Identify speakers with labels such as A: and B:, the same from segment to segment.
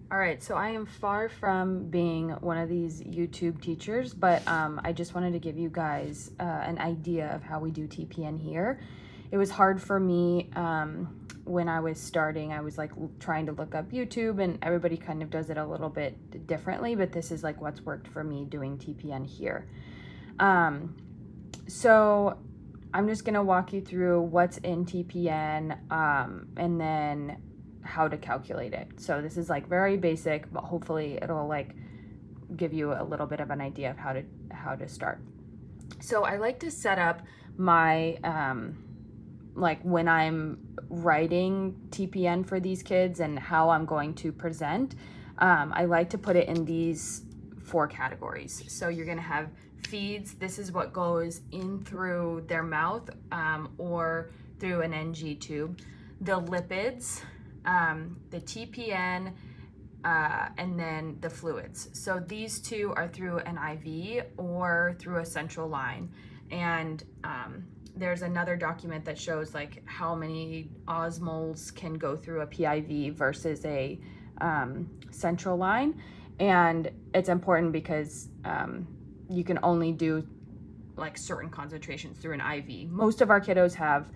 A: All right, so I am far from being one of these YouTube teachers, but I just wanted to give you guys an idea of how we do TPN here. It was hard for me when I was starting. I was like trying to look up YouTube, and everybody kind of does it a little bit differently, but this is like what's worked for me doing TPN here. So I'm just gonna walk you through what's in TPN and then how to calculate it. So this is like very basic, but hopefully it'll like give you a little bit of an idea of how to start. So I like to set up my like when I'm writing TPN for these kids and how I'm going to present, I like to put it in these 4 categories. So you're gonna have feeds. This is what goes in through their mouth or through an NG tube. The lipids, the TPN, and then the fluids. So these 2 are through an IV or through a central line. And there's another document that shows like how many osmoles can go through a PIV versus a central line. And it's important because you can only do like certain concentrations through an IV. Most of our kiddos have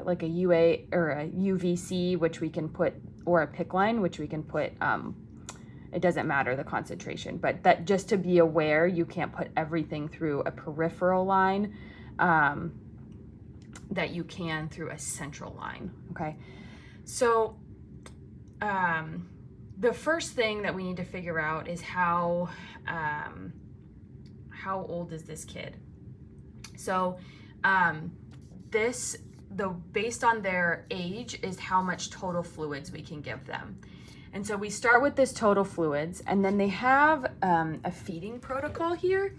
A: like a UA or a UVC, which we can put, or a PIC line, which we can put, it doesn't matter the concentration, but that just to be aware, you can't put everything through a peripheral line that you can through a central line, okay? So the first thing that we need to figure out is how old is this kid? So based on their age is how much total fluids we can give them. And so we start with this total fluids, and then they have a feeding protocol here.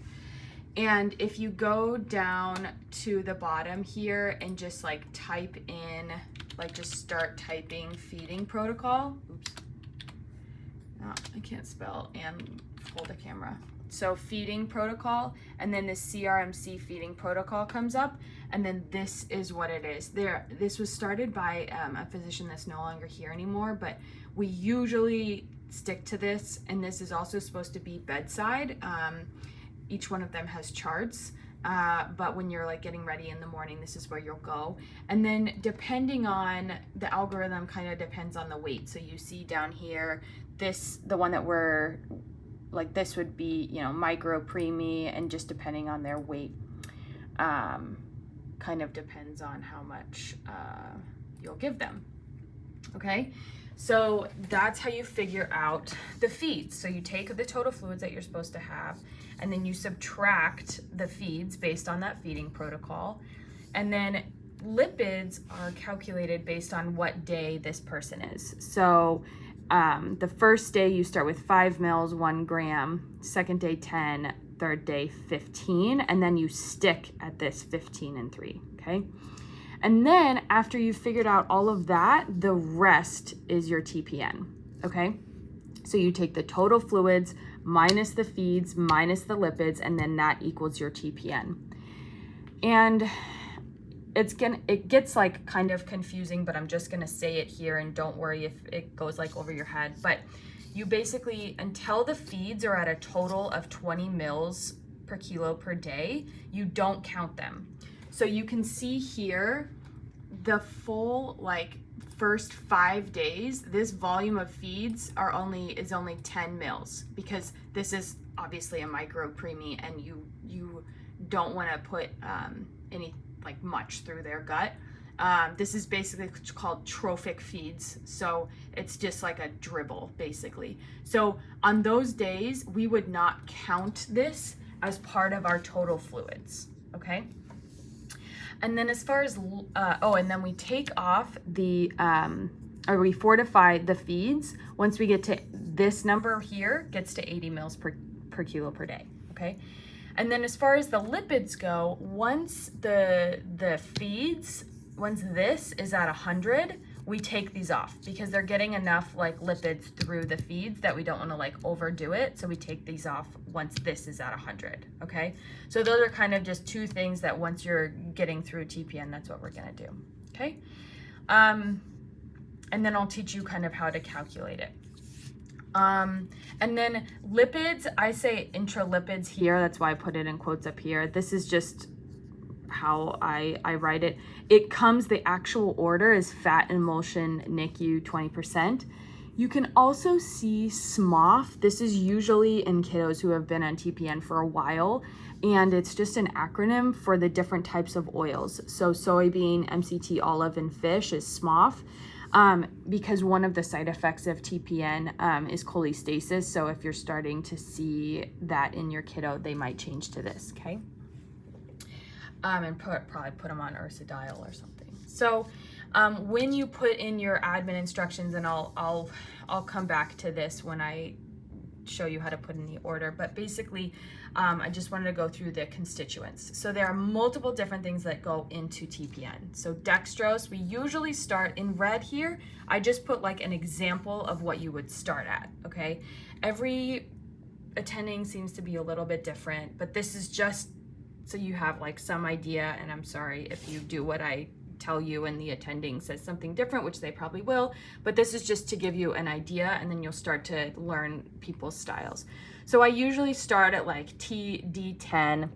A: And if you go down to the bottom here and just like type in, like just start typing feeding protocol. Oops. Oh, I can't spell and hold the camera. So feeding protocol, and then the CRMC feeding protocol comes up, and then this is what it is. This was started by a physician that's no longer here anymore, but we usually stick to this, and this is also supposed to be bedside. Each one of them has charts, but when you're like getting ready in the morning, this is where you'll go. And then depending on the algorithm, kind of depends on the weight. So you see down here, the one that we're like, this would be, you know, micro, preemie, and just depending on their weight, kind of depends on how much you'll give them. Okay, so that's how you figure out the feeds. So you take the total fluids that you're supposed to have, and then you subtract the feeds based on that feeding protocol. And then lipids are calculated based on what day this person is. So the first day you start with 5 mils, 1 gram, second day 10, third day 15, and then you stick at this 15 and 3, okay? And then after you've figured out all of that, the rest is your TPN, okay? So you take the total fluids minus the feeds minus the lipids, and then that equals your TPN. And it gets like kind of confusing, but I'm just gonna say it here, and don't worry if it goes like over your head. But you basically, until the feeds are at a total of 20 mils per kilo per day, you don't count them. So you can see here, the full like first 5 days, this volume of feeds is only 10 mils, because this is obviously a micro preemie, and you don't want to put any like much through their gut. This is basically called trophic feeds, so it's just like a dribble basically. So on those days, we would not count this as part of our total fluids, okay? And then as far as, and then we take off or we fortify the feeds once we get to this number here, gets to 80 mils per kilo per day, okay? And then as far as the lipids go, once once this is at 100, we take these off, because they're getting enough like lipids through the feeds that we don't want to like overdo it. So we take these off once this is at 100, okay? So those are kind of just 2 things that once you're getting through TPN, that's what we're gonna do, okay? and then I'll teach you kind of how to calculate it. And then lipids, I say intralipids here. That's why I put it in quotes up here. This is just how I write it. It comes, the actual order is fat, emulsion, NICU 20%. You can also see SMOF. This is usually in kiddos who have been on TPN for a while, and it's just an acronym for the different types of oils. So soybean, MCT, olive, and fish is SMOF. Because one of the side effects of TPN is cholestasis. So if you're starting to see that in your kiddo, they might change to this, okay? And probably put them on ursodiol or something. So when you put in your admin instructions, and I'll come back to this when I show you how to put in the order, but basically I just wanted to go through the constituents. So there are multiple different things that go into TPN. So dextrose, we usually start in red here. I just put like an example of what you would start at, okay? Every attending seems to be a little bit different, but this is just so you have like some idea, and I'm sorry if you do what I tell you and the attending says something different, which they probably will, but this is just to give you an idea, and then you'll start to learn people's styles. So I usually start at like TD10,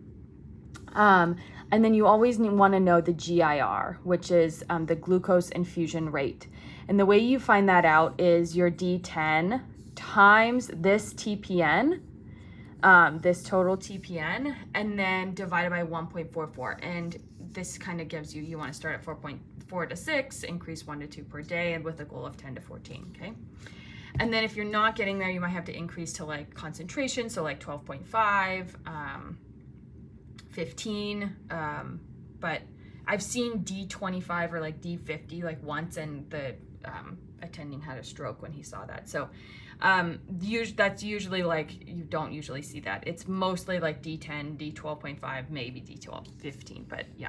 A: and then you always want to know the GIR, which is the glucose infusion rate. And the way you find that out is your D10 times this TPN, this total TPN, and then divided by 1.44. And this kind of gives you, you want to start at 4.4 to 6, increase 1 to 2 per day, and with a goal of 10 to 14, okay? And then if you're not getting there, you might have to increase to like concentration, so like 12.5, 15, but I've seen D25 or like D50 like once, and the attending had a stroke when he saw that. So that's usually like, you don't usually see that. It's mostly like D10, D12.5, maybe D12, 15, but yeah.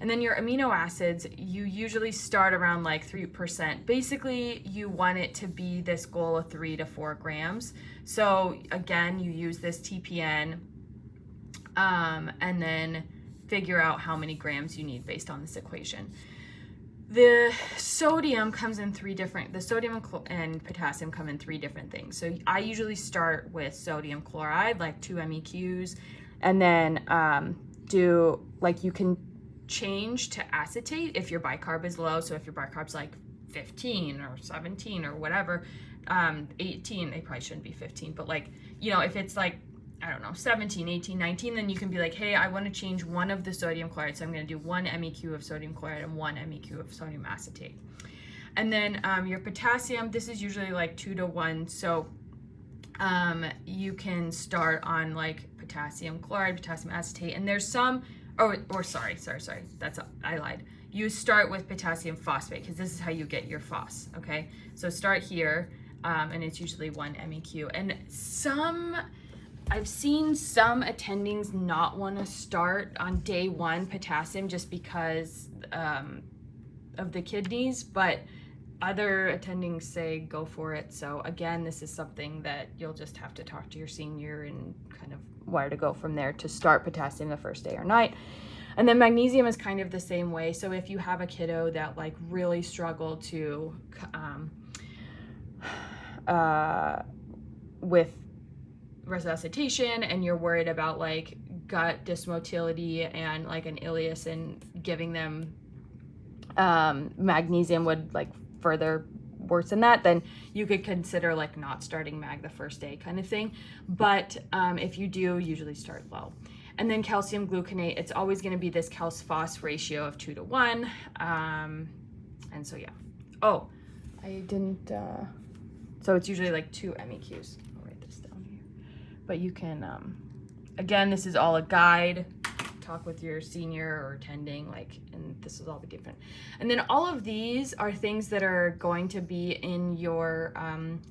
A: And then your amino acids, you usually start around like 3%. Basically, you want it to be this goal of 3 to 4 grams. So again, you use this TPN, and then figure out how many grams you need based on this equation. The sodium comes in the sodium and potassium come in 3 different things. So I usually start with sodium chloride, like 2 MEQs, and then do, like, you can change to acetate if your bicarb is low. So if your bicarb's like 15 or 17 or whatever, 18, they probably shouldn't be 15, but like, you know, if it's like, I don't know, 17, 18, 19, then you can be like, hey, I want to change one of the sodium chloride. So I'm going to do 1 MEQ of sodium chloride and 1 MEQ of sodium acetate. And then your potassium, this is usually like 2 to 1. So you can start on like potassium chloride, potassium acetate, and there's some, sorry, I lied. You start with potassium phosphate, because this is how you get your phos, okay? So start here, and it's usually 1 MEQ. And I've seen some attendings not want to start on day 1 potassium just because of the kidneys, but other attendings say go for it. So again, this is something that you'll just have to talk to your senior and kind of where to go from there to start potassium the first day or night. And then magnesium is kind of the same way. So if you have a kiddo that like really struggled to with resuscitation, and you're worried about like gut dysmotility and like an ileus, and giving them magnesium would like further worsen that, then you could consider like not starting mag the first day kind of thing. But if you do, usually start low. And then calcium gluconate, it's always going to be this calc-phos ratio of 2 to 1. And so yeah. Oh, I didn't, so it's usually like 2 MEQs. But you can, again, this is all a guide. Talk with your senior or attending, like, and this is all be different. And then all of these are things that are going to be in your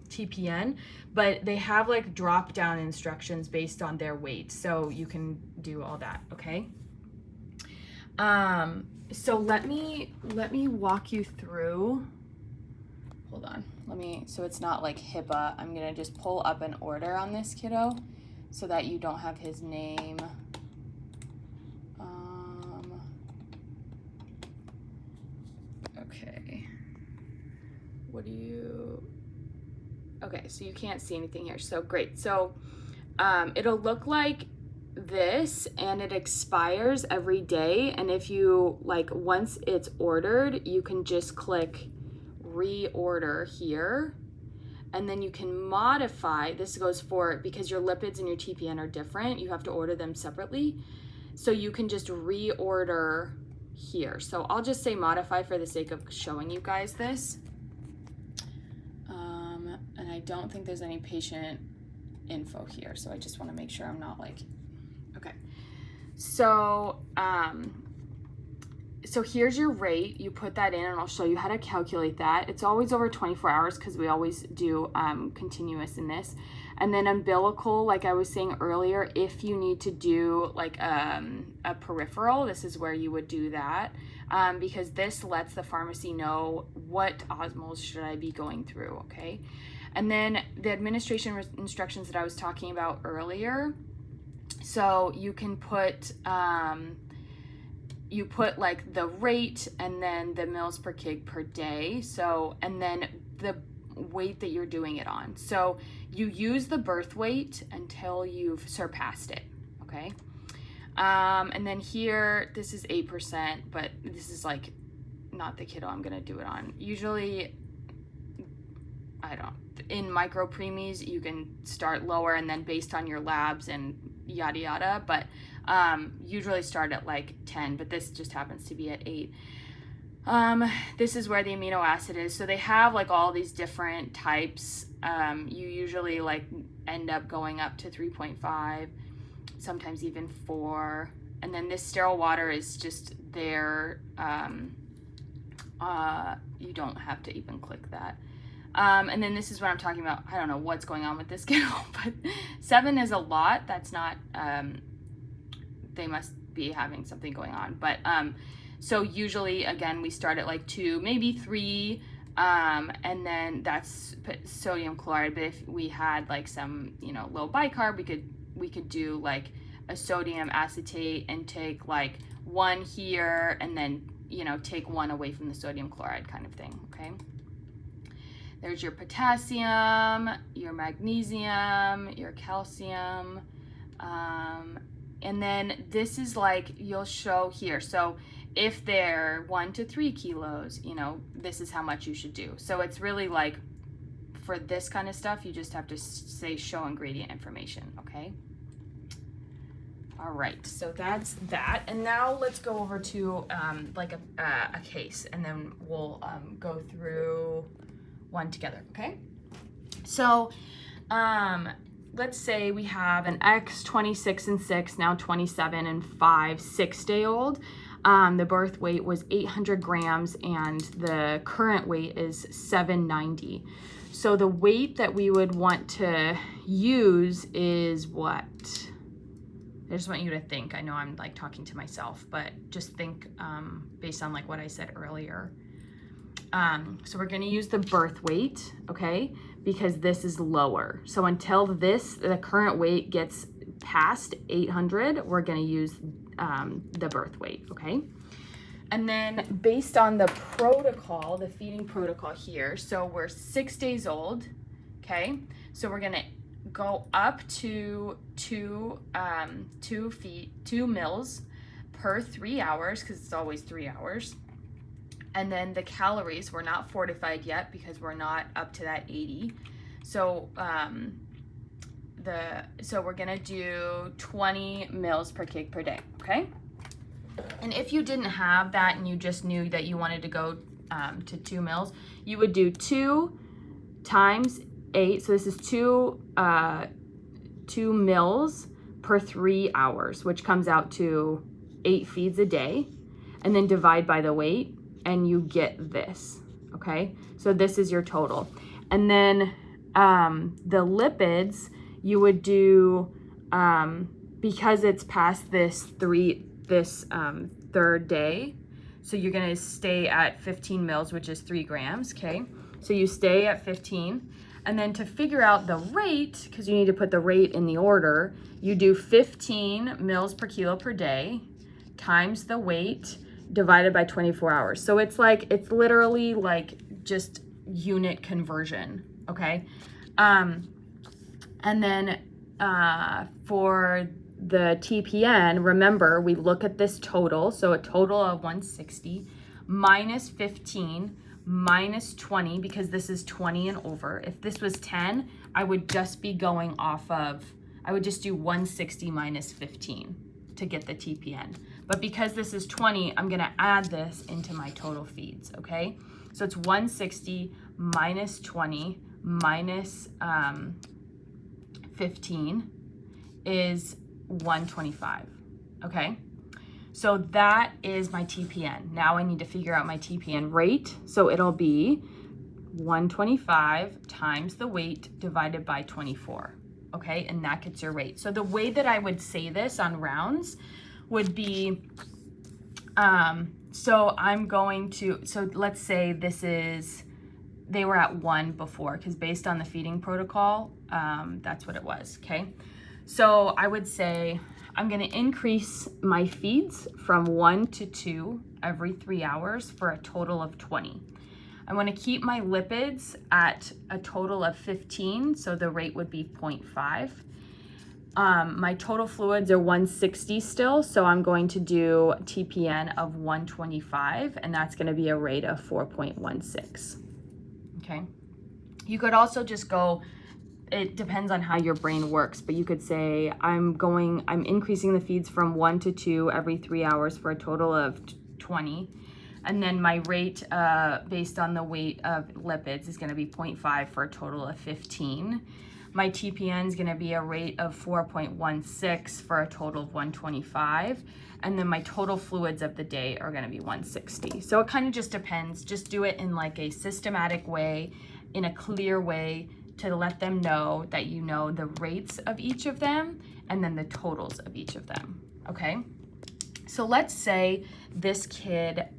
A: TPN, but they have like drop down instructions based on their weight. So you can do all that, okay? So let me walk you through. Hold on, so it's not like HIPAA, I'm gonna just pull up an order on this kiddo so that you don't have his name. Okay, you, okay, so you can't see anything here. So great. So it'll look like this, and it expires every day. And if you like, once it's ordered, you can just click reorder here, and then you can modify. This goes for, because your lipids and your TPN are different, you have to order them separately. So you can just reorder here. So I'll just say modify for the sake of showing you guys this. And I don't think there's any patient info here, so I just want to make sure I'm not like, okay. So so here's your rate. You put that in, and I'll show you how to calculate that. It's always over 24 hours because we always do continuous in this. And then umbilical, like I was saying earlier, if you need to do like a peripheral, this is where you would do that, because this lets the pharmacy know what osmols should I be going through, okay? And then the administration instructions that I was talking about earlier, so you can put, you put like the rate and then the mils per kg per day. So, and then the weight that you're doing it on. So you use the birth weight until you've surpassed it, okay? And then here, this is 8%, but this is like not the kiddo I'm gonna do it on. Usually, in micro preemies, you can start lower and then based on your labs and yada yada, but usually start at like 10, but this just happens to be at 8. This is where the amino acid is. So they have like all these different types. You usually like end up going up to 3.5, sometimes even 4. And then this sterile water is just there. You don't have to even click that. And then this is what I'm talking about. I don't know what's going on with this kiddo, but 7 is a lot. That's not, they must be having something going on. But so usually, again, we start at like 2, maybe 3, and then that's sodium chloride. But if we had like some, you know, low bicarb, we could do like a sodium acetate and take like 1 here, and then, you know, take 1 away from the sodium chloride kind of thing, okay? There's your potassium, your magnesium, your calcium, and then this is like, you'll show here. So if they're 1 to 3 kilos, you know, this is how much you should do. So it's really like, for this kind of stuff, you just have to say show ingredient information, okay? All right, so that's that. And now let's go over to like a case, and then we'll go through one together, okay? So let's say we have an X 26 and 6, now 27 and 5, 6-day-old. The birth weight was 800 grams and the current weight is 790. So the weight that we would want to use is what? I just want you to think. I know I'm like talking to myself, but just think based on like what I said earlier. So we're going to use the birth weight, okay, because this is lower. So until the current weight gets past 800, we're going to use the birth weight, okay? And then based on the protocol, the feeding protocol here, so we're 6 days old, okay? So we're going to go up to 2 mils per 3 hours, because it's always 3 hours. And then the calories, we're not fortified yet because we're not up to that 80. So so we're gonna do 20 mils per kg per day, okay? And if you didn't have that and you just knew that you wanted to go to 2 mils, you would do 2 times 8. So this is 2 mils per 3 hours, which comes out to 8 feeds a day, and then divide by the weight, and you get this, okay? So this is your total. And then the lipids, you would do, because it's past this third day, so you're gonna stay at 15 mils, which is 3 grams, okay? So you stay at 15, and then to figure out the rate, because you need to put the rate in the order, you do 15 mils per kilo per day times the weight divided by 24 hours. So it's like, it's literally like just unit conversion, okay? And then for the TPN, remember, we look at this total, so a total of 160 minus 15 minus 20, because this is 20 and over. If this was 10, I would just be going off of, I would just do 160 minus 15 to get the TPN. But because this is 20, I'm gonna add this into my total feeds, okay? So it's 160 minus 20 minus 15 is 125, okay? So that is my TPN. Now I need to figure out my TPN rate. So it'll be 125 times the weight divided by 24, okay? And that gets your rate. So the way that I would say this on rounds would be, so let's say this is, they were at 1 before, because based on the feeding protocol, that's what it was, okay? So I would say I'm gonna increase my feeds from 1 to 2 every 3 hours for a total of 20. I wanna keep my lipids at a total of 15, so the rate would be 0.5. My total fluids are 160 still, so I'm going to do TPN of 125, and that's gonna be a rate of 4.16, okay? You could also just go, it depends on how your brain works, but you could say, I'm increasing the feeds from 1 to 2 every 3 hours for a total of 20. And then my rate based on the weight of lipids is gonna be 0.5 for a total of 15. My TPN is gonna be a rate of 4.16 for a total of 125. And then my total fluids of the day are gonna be 160. So it kind of just depends. Just do it in like a systematic way, in a clear way, to let them know that you know the rates of each of them and then the totals of each of them, okay? So let's say this kid,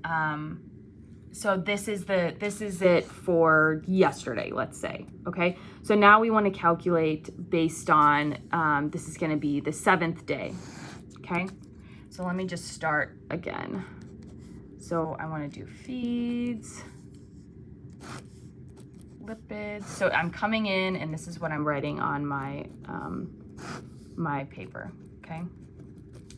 A: so this is it for yesterday, let's say, okay? So now we wanna calculate based on, this is gonna be the 7th day, okay? So let me just start again. So I wanna do feeds, lipids. So I'm coming in and this is what I'm writing on my my paper, okay?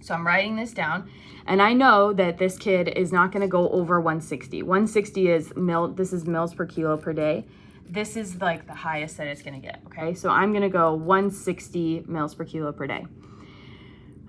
A: So I'm writing this down and I know that this kid is not gonna go over 160. 160 is this is mils per kilo per day. This is like the highest that it's gonna get, okay? So I'm gonna go 160 mils per kilo per day.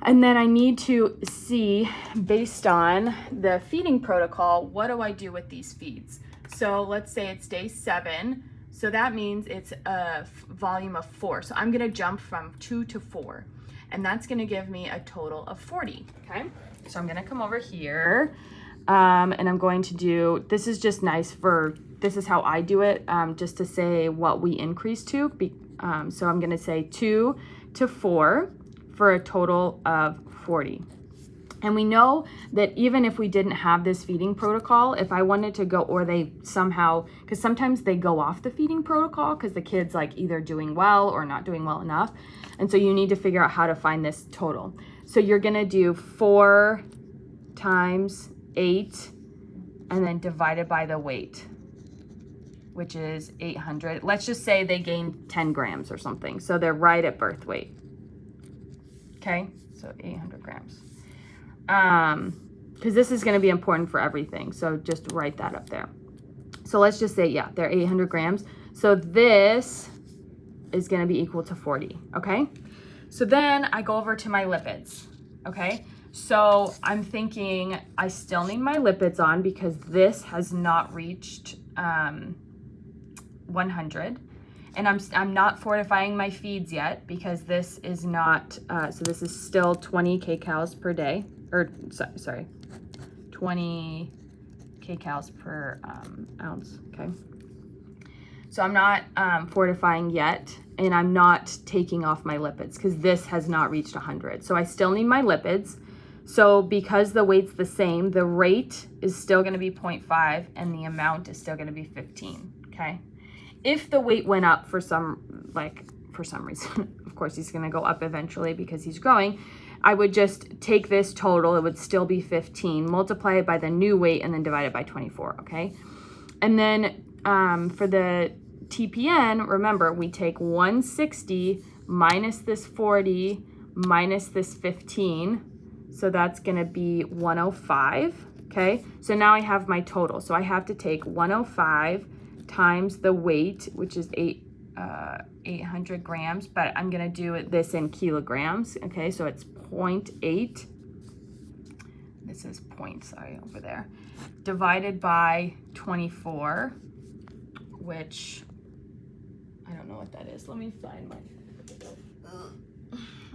A: And then I need to see, based on the feeding protocol, what do I do with these feeds? So let's say it's day 7. So that means it's a volume of 4. So I'm gonna jump from 2 to 4. And that's gonna give me a total of 40, okay? So I'm gonna come over here and I'm going to do, this is just nice for, this is how I do it, just to say what we increase to. So I'm gonna say 2 to 4 for a total of 40. And we know that even if we didn't have this feeding protocol, if I wanted to go, or they somehow, because sometimes they go off the feeding protocol because the kid's like either doing well or not doing well enough. And so you need to figure out how to find this total. So you're gonna do 4 times 8 and then divided by the weight, which is 800. Let's just say they gained 10 grams or something. So they're right at birth weight. Okay, so 800 grams. Because this is going to be important for everything. So just write that up there. So let's just say, yeah, they're 800 grams. So this is going to be equal to 40. Okay. So then I go over to my lipids. Okay. So I'm thinking I still need my lipids on because this has not reached, 100. And I'm not fortifying my feeds yet because this is not, so this is still 20 kcals per day, or sorry, 20 kcals per ounce, okay? So I'm not fortifying yet, and I'm not taking off my lipids because this has not reached 100. So I still need my lipids. So because the weight's the same, the rate is still gonna be 0.5 and the amount is still gonna be 15, okay? If the weight went up for some reason, of course he's gonna go up eventually because he's growing, I would just take this total, it would still be 15, multiply it by the new weight and then divide it by 24, okay? And then for the TPN, remember, we take 160 minus this 40 minus this 15. So that's going to be 105. Okay, so now I have my total. So I have to take 105 times the weight, which is 800 grams, but I'm going to do this in kilograms. Okay, so it's 0.8. This is sorry, over there, divided by 24, which I don't know what that is. Let me find my,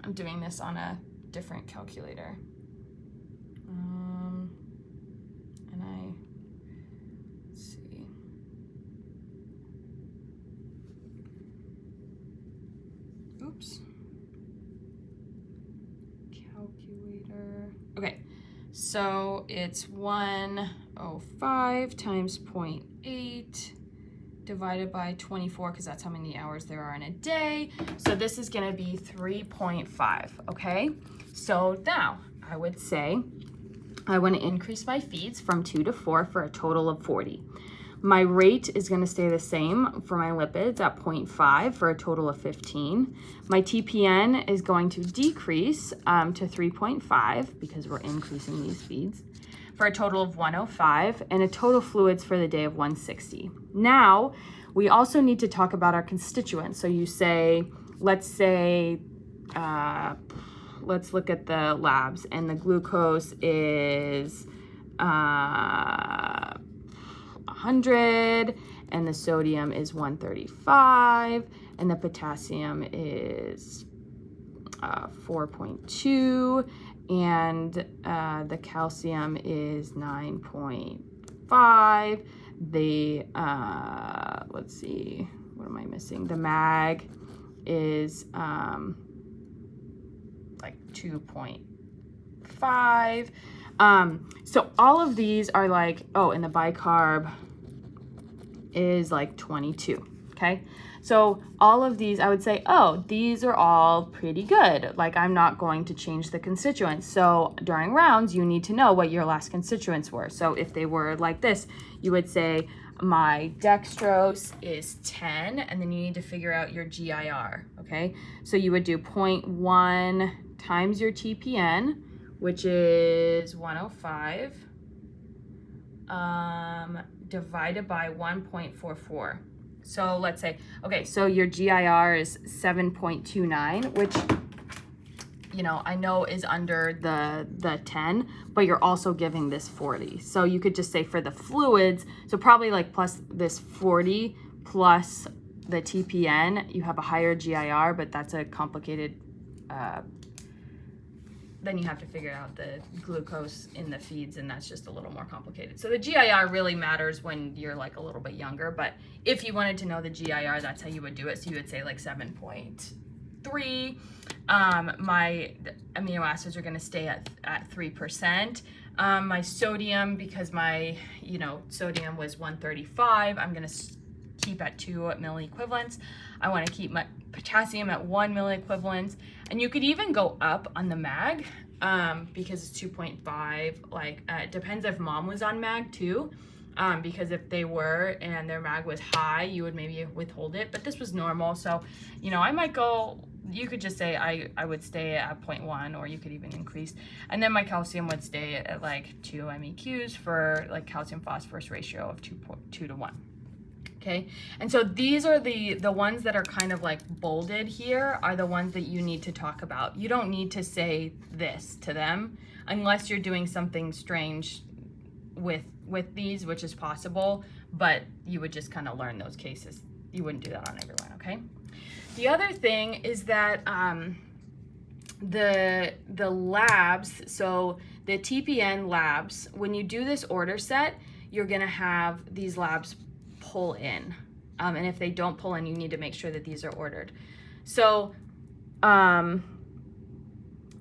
A: I'm doing this on a different calculator. Let's see. Oops. Calculator. Okay, so it's 105 times 0.8 divided by 24, because that's how many hours there are in a day. So this is gonna be 3.5, okay? So now I would say I wanna increase my feeds from 2 to 4 for a total of 40. My rate is gonna stay the same for my lipids at 0.5 for a total of 15. My TPN is going to decrease to 3.5 because we're increasing these feeds for a total of 105, and a total fluids for the day of 160. Now, we also need to talk about our constituents. So you say, let's say, let's look at the labs, and the glucose is 100, and the sodium is 135, and the potassium is 4.2, and the calcium is 9.5. The, let's see, what am I missing? The mag is like 2.5. So all of these are like, oh, and the bicarb is like 22, okay? So all of these, I would say, oh, these are all pretty good. Like, I'm not going to change the constituents. So during rounds, you need to know what your last constituents were. So if they were like this, you would say, my dextrose is 10, and then you need to figure out your GIR, okay? So you would do 0.1 times your TPN, which is 105, divided by 1.44. So let's say, okay, so your GIR is 7.29, which, you know, I know is under the 10, but you're also giving this 40. So you could just say for the fluids, so probably like plus this 40 plus the TPN, you have a higher GIR, but that's a complicated, then you have to figure out the glucose in the feeds, and that's just a little more complicated. So the GIR really matters when you're like a little bit younger, but if you wanted to know the GIR, that's how you would do it. So you would say like 7.3. My amino acids are gonna stay at 3%. My sodium, because my, sodium was 135, I'm gonna keep at 2 milliequivalents. I wanna keep my potassium at 1 milliequivalents. And you could even go up on the mag, because it's 2.5, like, it depends if mom was on mag too, because if they were and their mag was high, you would maybe withhold it, but this was normal. So, I might go, you could just say I would stay at 0.1, or you could even increase. And then my calcium would stay at like 2 MEQs for like calcium phosphorus ratio of 2 to 1. Okay, and so these are the ones that are kind of like bolded here are the ones that you need to talk about. You don't need to say this to them unless you're doing something strange with these, which is possible, but you would just kind of learn those cases. You wouldn't do that on everyone, okay? The other thing is that the labs, so the TPN labs, when you do this order set, you're gonna have these labs pull in, and if they don't pull in, you need to make sure that these are ordered. So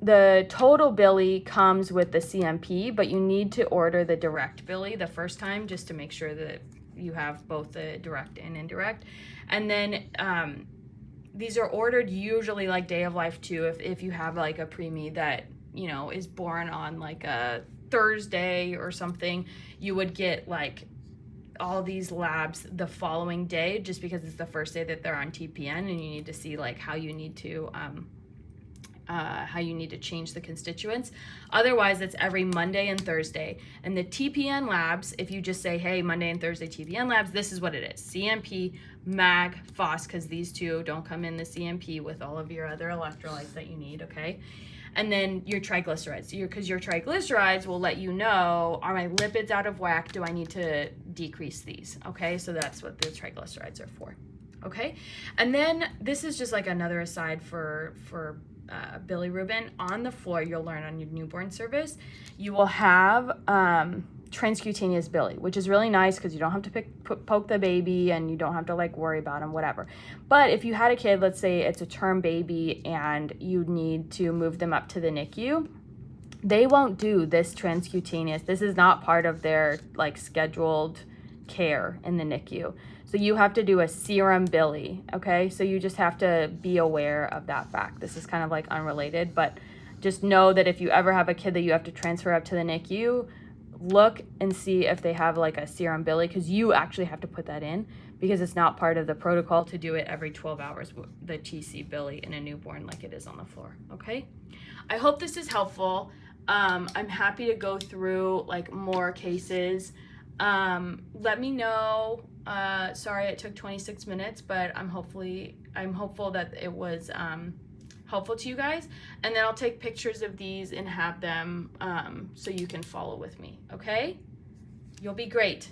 A: the total Billy comes with the CMP, but you need to order the direct Billy the first time just to make sure that you have both the direct and indirect. And then these are ordered usually like day of life too. If you have like a preemie that is born on like a Thursday or something, you would get like all these labs the following day, just because it's the first day that they're on TPN, and you need to see like how you need to change the constituents. Otherwise, it's every Monday and Thursday. And the TPN Labs, if you just say, hey, Monday and Thursday TPN Labs, this is what it is: CMP, Mag, Phos, because these two don't come in the CMP with all of your other electrolytes that you need, okay? And then your triglycerides, because your triglycerides will let you know, are my lipids out of whack? Do I need to decrease these? Okay, so that's what the triglycerides are for. Okay, and then this is just like another aside for bilirubin. On the floor, you'll learn on your newborn service, you will have transcutaneous bili, which is really nice because you don't have to poke the baby, and you don't have to like worry about them, whatever. But if you had a kid, let's say it's a term baby, and you need to move them up to the NICU, they won't do this transcutaneous. This is not part of their like scheduled care in the NICU. So you have to do a serum bili, okay? So you just have to be aware of that fact. This is kind of like unrelated, but just know that if you ever have a kid that you have to transfer up to the NICU, look and see if they have like a serum bili, because you actually have to put that in, because it's not part of the protocol to do it every 12 hours, the TC bili in a newborn like it is on the floor, okay? I hope this is helpful. I'm happy to go through like more cases. Let me know. Sorry it took 26 minutes, but I'm hopeful that it was helpful to you guys. And then I'll take pictures of these and have them so you can follow with me, okay? You'll be great.